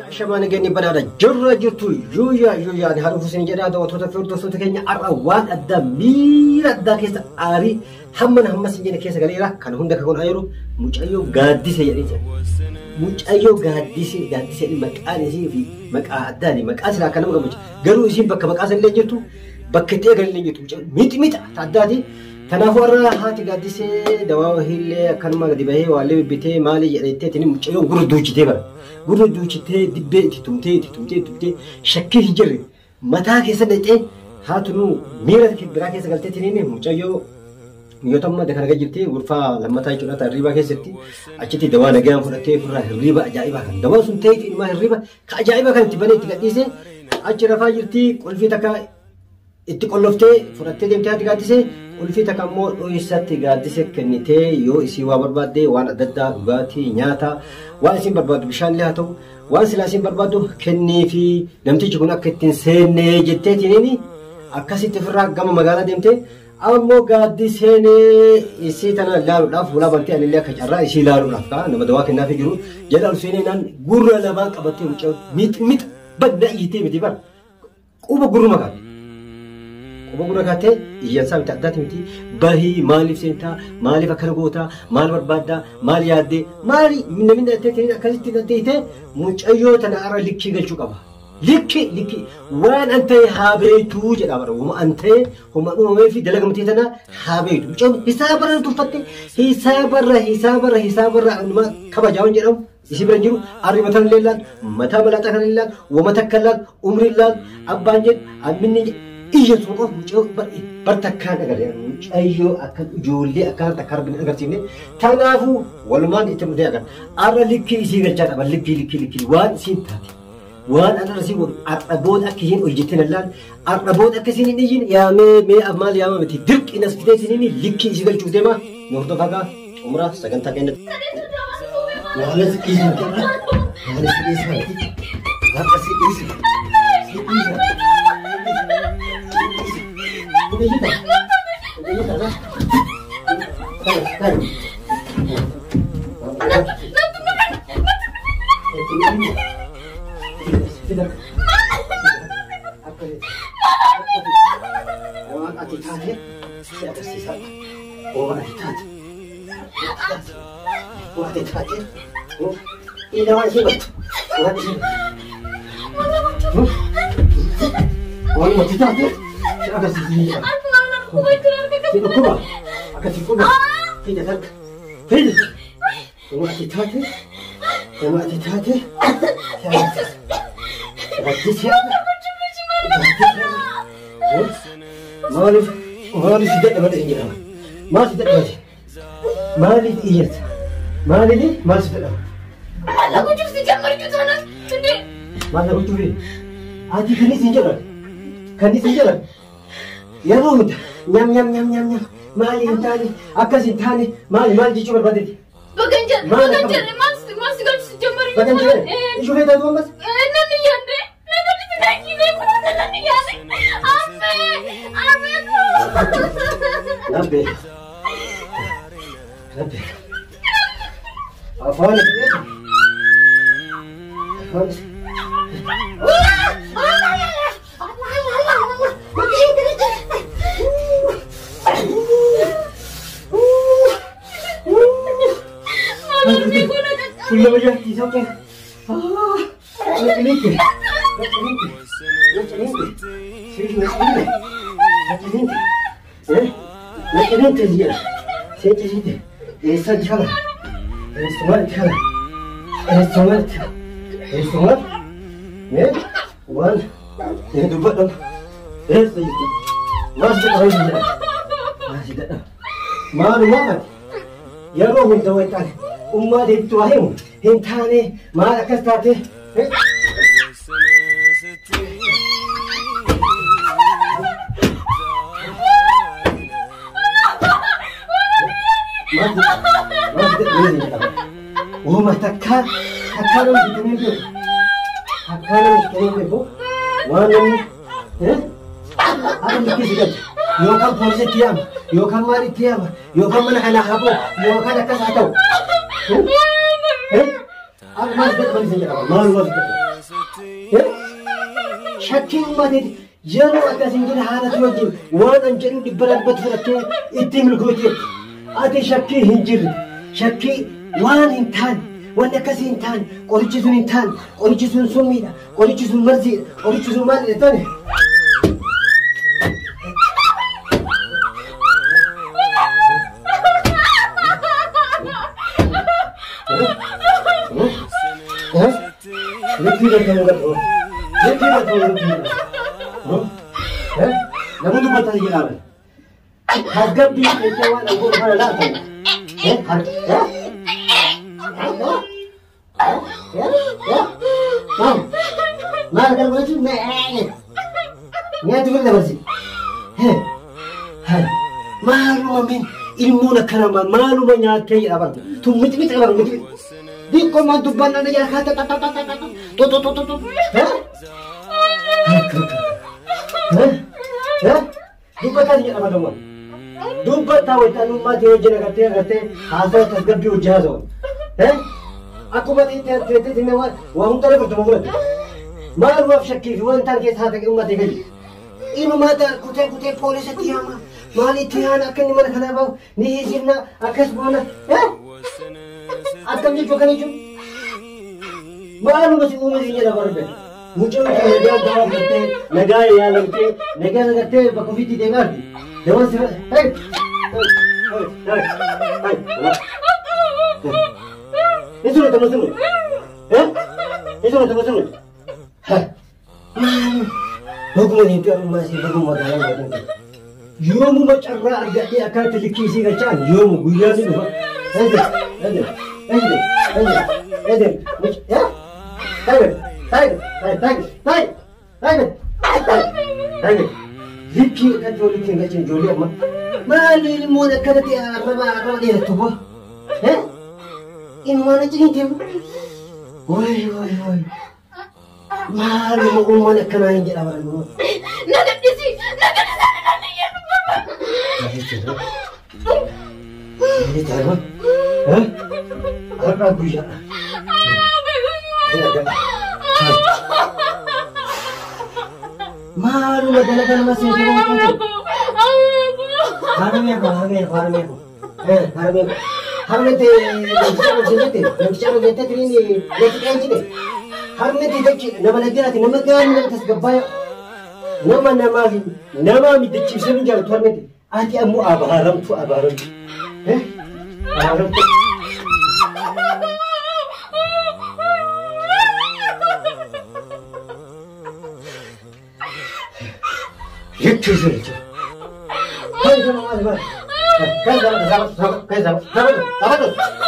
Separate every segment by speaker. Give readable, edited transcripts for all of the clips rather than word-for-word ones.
Speaker 1: شمان جاني بنادا جرّا جرتو جويا يعني هذا فسني جدا هذا وتوتا في أردو صوت كينيا أروان الدمير الداكيس آري هم سجين كيس غريرة كان هندا كون أيرو مش أيو قادي سيجري مش أيو قادي سي مكان سي في مكان مكان سلا كانوا مش قالوا يسين بك مكان اللي جرتو بكتي قال اللي جرتو ميت تعدادي تنافور هاتي قادي سي دواء هي كان ما قدي به والله بيته مالي جريته تني مش أيو غردو جتة بر غردو جتة دبّي تمتي شكّي هجري متى كيس نتأ هاتنو ميرا كبرا كيس قلتي تني مش أيو يوتما دكان جرتي غرفة لما تاي جونا تريبا كيستي أشتي دواء نجام فرتي فرا الريبا أجايبا كان دواء سنتي في ما الريبا كأجايبا كان تبني تقديسه أشرا فاجرتي كل في تكا اتقلفتي فرتي دم تها تقديسه كل في تكا مو ويسات تقديسه كنيته يو إسيوا بربادة وانا ددا بغاتي نياتا واسين برباد بشان لهاتو واسلاسين بربادو كني في نمتي جونا كتين سن جتة تنيني أكاسي تفرق جام مجالا دمتي أمو قادي سيني إسي تنا لارو لاف ولا بنتي أنا اللي كجرا إسي لارو لاف كا نما دواك النافي جرو جلال سيني نان غورا لباك أبتي وشوا ميت بدنا يتي متي بار كوبا غورو مكان كوبا غورو كاتة ينسام تعدات متي باهي مالي سنتا مالي فكرغوتا مال بربادا مال يادي مالي من أتتني أكلت تنتهي مش أيوة تنا أرى لكي قل شو كبا لكي وين أنت هابيتو جد أمر وما أنت هم ما في دلقة متيتنا هابيتو مش حساب رأي تفتي حساب رأي ما كبا جاون جرام يسيب رجلو أري مثلا لله متى ملا تكلم لله ومتى كلام عمر الله أبانجد أمني إيش سوقه مش برتكان أقول يعني مش أيوه أكل جولي أكل تكرر بين أقرتيني تنافو والمان يتمدى أقل أرى لكي يسير الجات أبى لكي وان سنتاتي وان أنا رسيب أربود أكيين ويجتنا اللان أربود أكسيني نيجين يا مي أمال يا ما بتي درك إن أسكتيني لكي يسير الجودة ما نورد فاقا عمره سكن تكينت وهذا سكيس مكان هذا سكيس مالي إيات مالي لي ما سدنا
Speaker 2: لا كنت في جمر جوتانا
Speaker 1: ما لا كنت في هذه كني سنجرا يا رود نيام مالي انتاني أكاسي انتاني مالي جيشو بربادي
Speaker 2: بغنجر ما سقول في جمر
Speaker 1: بغنجر شو في هذا بس
Speaker 2: ناني ياندي لا كنت تناكي لي كنا ناني ياندي
Speaker 1: نبي أفعل كل ما جاء يسوي umma de tuahim hintane ma akastate وما تكالو يتنبه وانا هذا اللي كيف يوم كان فورسة كيام يوكم ما ريتيام يوكم من أنا حبو يوكم أنا كساتو أنا ما أصدق من سيجرا ما أصدق شكي ما تدي جانو أكاسين جل حالة توجين وانا جانو دبرات بتفرقتو إتيم الكوتي أتي شكي هنجر شكي وان إنتان وانا كاسين إنتان قريتشون إنتان قريتشون سميدا قريتشون مرزي قريتشون مال إنتان لكن كانوا يقولون لكن كانوا يقولون نقول له بطل يلعب هجب بي الجوال أقول أنا لا ما أقدر أقول ما تقول له بس معلومة من ilmuuna kanama maaluma nyaatee abarta tu miti abar miti di komando banana ya kata to dubata ni abar dong dubata wetanu ma dia jena kate hasa tasgabi ujazo aku mati tete tene wa untare bertemu bulan malu afshaki fi wantan ke saat ke umat dekali inu mata kute polis tiama مالي تيانا أكني من خلابه نيجينا أكسبونا أكمل جو كني جو مالو بس مو مزيني لا بربه मुझे नगा दाव करते नगा या लगते नगा लगते बकफीती देगा देवन से हे इसुनो तमसुनो हैं इसुनो तमसुनो है हुकुम नहीं तो masih hukum modal modal يوم ما تشرع أرجعي أكلت الكيسي كان يوم وياني نبغى هذا مش يا طيب ذكي كتولي كنجة جولي أما ما لي المونة كذا تي أربعة دي هتوبه ها إن ما نجني تيم واي ما لي المونة كنا ينجي أبغى المونة
Speaker 2: نقدر نسي
Speaker 1: ini tahu, hah? Apa buja? Malu macam masih ada apa? Harumnya, harumnya tu, bicara kita ini, lekik ini, harumnya tidak cik, nama lagi nanti, nama kan, nama tas gabaya, nama mesti cik sebenjar tuan mesti. Ati amu abaram tu, abaram tu. Itu saja. Hai sama apa?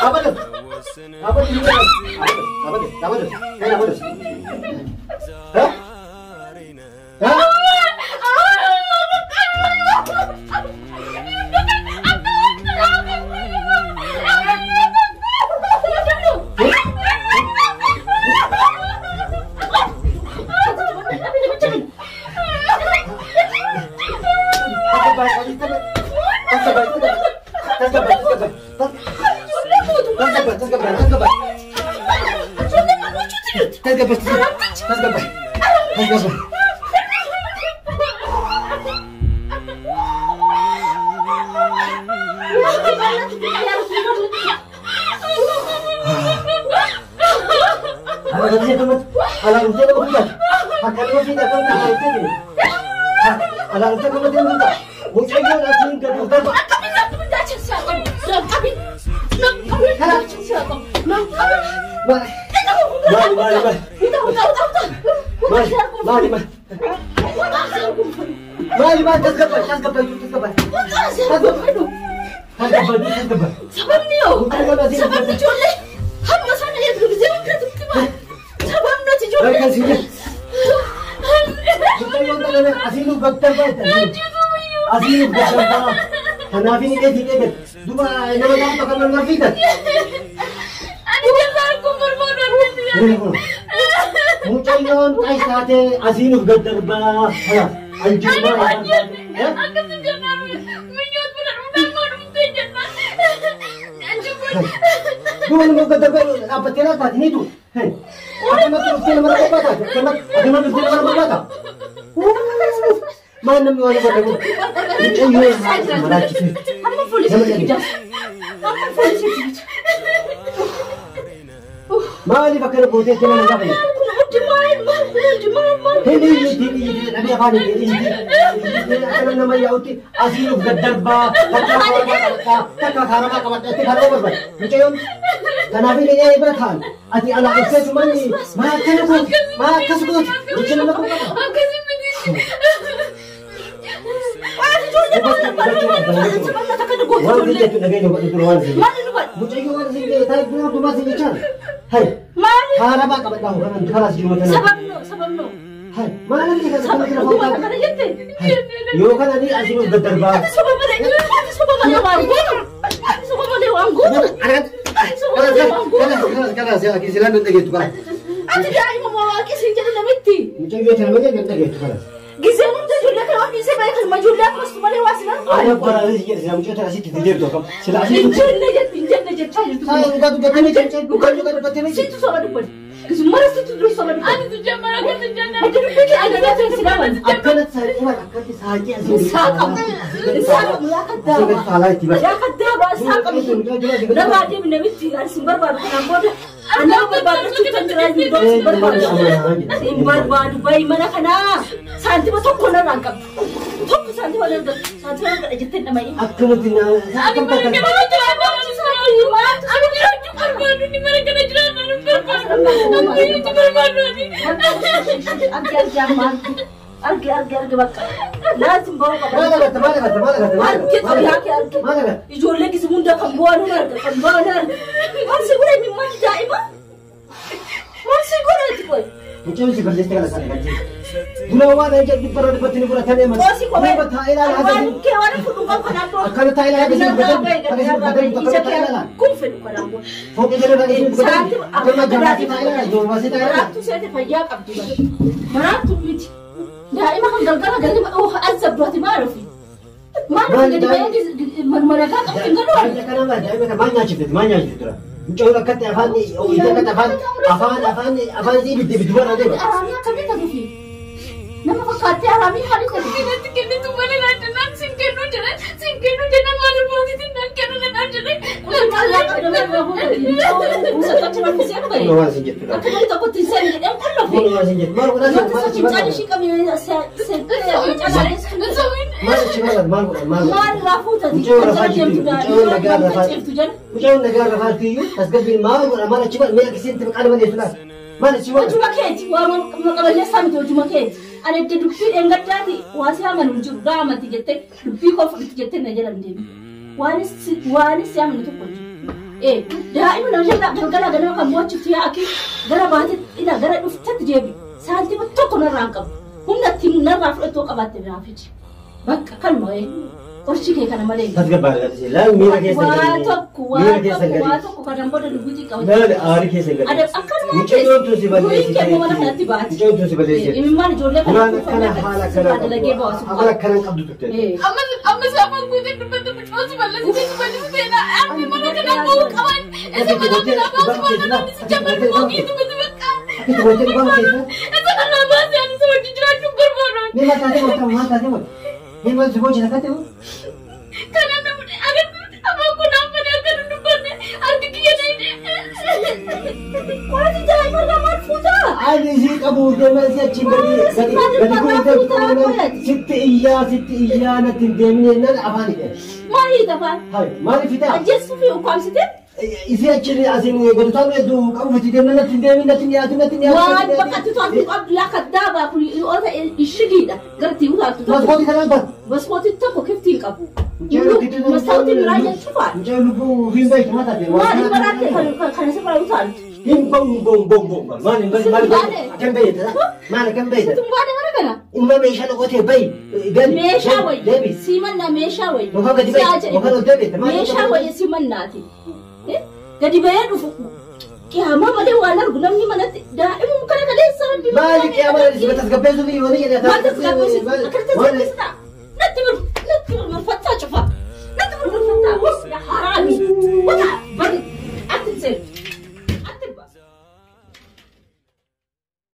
Speaker 1: Apa tu? Hah? Hanafi ni dia tidak. Dua nama pakai Hanafi kan?
Speaker 2: Ani jangan kumur bodoh dia.
Speaker 1: Mungkin yon kai saate asinu gadar ba. Hala. Anjir ba.
Speaker 2: Aku tu jangan menyuat benar
Speaker 1: دول ما قدر بقى أبتلا تاتنيتو هاي أنا تروحين مرة بقى أنا تروحين مرة بقى ما نمي ولا بدو أيوة مراكي
Speaker 2: أنا فوليس
Speaker 1: ما اللي فكر بوتي كمان نقبل هني أبي أفاني أنا لما يأتي أسير بدربا تكا خارما كمان تكا بس مجيون أنا أبي ليه يبركان أتي أنا أكسر ماني ما كسبت ما كسبت مجيون ما كسبت
Speaker 2: Gizamu dah jual kan orang Gizamu yang cuma jual aku mesti malah wasilah.
Speaker 1: Ayah pernah ada sikit Gizamu cuma terasi tidur tu kam. Sila asyik.
Speaker 2: Pinjam je cari tu.
Speaker 1: Saya bukan tu betul ni, bukan juga tu betul ni.
Speaker 2: Situ sama depan. Gizamu mana situ dulu sama depan. Ani tu jam mana kan tu jam. Itu pergi ada macam silaman.
Speaker 1: Akan saya cuma akan sahaja asyik.
Speaker 2: Sakam melakat dah.
Speaker 1: Saya salah tiba.
Speaker 2: Melakat dah bahasa sakam itu. Dah baca benda mesti simbar baru kenapa dah. Anda berbagai cuci terasi dong simbar baru. Simbar baru bayi mana kena. Santi betul kena rangkap. Betul santi mana rangkap. Santi mana rangkap jadi nama ini.
Speaker 1: Aku mesti nak.
Speaker 2: Ani mana kena jalan baru santi mana. Ani jalan cukar baru ni mana kena jalan baru berbaru. Ani cukar baru ni. Agar zaman. Agar bakal. Lazim bawa kabar.
Speaker 1: Mana kata.
Speaker 2: Kita lihat ke.
Speaker 1: Mana kata.
Speaker 2: Ijo lagi semua kambuan kan. Masih guna ni mana jai mah? Masih guna tu boy.
Speaker 1: Macam si berjaya sekali sana kan. Gulawan aja di perut betul pura tanya mas.
Speaker 2: Masih kau.
Speaker 1: Ni berthailand ada.
Speaker 2: Awan ke orang pun kau kena tu.
Speaker 1: Akan Thailand ada sih betul. Betul Thailand.
Speaker 2: Kumfen kau orang.
Speaker 1: Fokus jadi lagi betul. Akan macam Thailand. Jom masih Thailand.
Speaker 2: Tu saya terpayah abdi. Mana tu biji. Dah ini makan galgal. Oh azab berarti malu. Mana jadi banyak mereka kamu tinggal luar.
Speaker 1: Karena macam banyak cerita, banyak cerita. Macam kata afan ni, oh itu kata afan ni di dua ada.
Speaker 2: Aramnya kami tak tahu. Nama kata aramnya hari tu kita tu mana nak singkenu jangan malu bagi tindak kenu nak jadi. Malah ada baru ni. Usah tak cuma siapa ni.
Speaker 1: Mana singkit tu?
Speaker 2: Aku ni tak kau tisan ni. Yang kan lebih.
Speaker 1: Mana singkit? Baru nak
Speaker 2: Jadi sih kami
Speaker 1: Mana
Speaker 2: rafu tadi.
Speaker 1: Macam negara Rafati you, tas gabil mana cuma mereka kesin tu ada mana itu lah. Mana cuma
Speaker 2: keci, wah kalau dia sama tu cuma keci. Ada dupi enggak jadi, wah siapa menunjuk drama tiga dupi kau tiga nak jalan dia. Wah siapa menunjuk pun. Dah ini nak jalan gara-gara kamu buat cuci aki, gara bahasa ina gara dupi cat jebi. Santi betul kau nak rangkap. Huna tim nak rafu itu kabat rafi. Bak kan mau Orsi kayak kana malah.
Speaker 1: Tasgap balik sih. Lalu mira kisah
Speaker 2: gani. Kuat kadang bodoh lugu kau.
Speaker 1: Ada hari kisah gani.
Speaker 2: Ada akan
Speaker 1: mungkin tu si balik.
Speaker 2: Mungkin mau mana nanti bahas.
Speaker 1: Mungkin tu si balik.
Speaker 2: Ini mana jualnya
Speaker 1: kan. Ada
Speaker 2: lagi bos.
Speaker 1: Apa kerang abdu tu?
Speaker 2: Amma sama kuda betul betul si balik. Si na. Ami mana kena mau kawan. Esa mana kena mau kawan. Si jaman mau gitu betul betul.
Speaker 1: Itu boleh bang kita.
Speaker 2: Esa kana bahas yang semua dijual cukur bodoh.
Speaker 1: Ni mata tengok. Ni mana semua cerita kata tu?
Speaker 2: Karena ada apa aku nampak dia akan duduknya arti dia ni. Kau tu jangan malam futa.
Speaker 1: Ada sih kamu dia masih cimber ni. Siti iya nanti dia ni nak apa ni?
Speaker 2: Mari dapat.
Speaker 1: Hai, mari kita.
Speaker 2: Ajes sufi ukam situ.
Speaker 1: Isi aciri asin ni kalau tahu itu kamu mesti dia nanti dia.
Speaker 2: Wah, bakat tu aku abdullah kadaba aku orang ishigi dah. Gerti ulah tu.
Speaker 1: Mas kau di sana apa?
Speaker 2: Mas kau tu tak kau keftin kapu. Mas tahu tu raja cuba.
Speaker 1: Jangan lupa film baik mata dia.
Speaker 2: Mari berarti kalau sebelah utan.
Speaker 1: Bong. Mana kan baik tu? Mana kan baik?
Speaker 2: Tunggu ada mana kana?
Speaker 1: Imam Mesha lo kote baik.
Speaker 2: Mesha wai. Siman na Mesha wai.
Speaker 1: Bukan kadi baik. Bukan David.
Speaker 2: Mesha wai siman nati. Jadi bayar dulu. Kiamah mana walar gunam ni mana dah. Emu kana kada saran.
Speaker 1: Malik kiamah di batas gape tu ni wani ada.
Speaker 2: Batas gape tu. Kerja sana. Nanti berfatah cepat. Nanti berfatah. Ya harami. Wah, bagi seenu.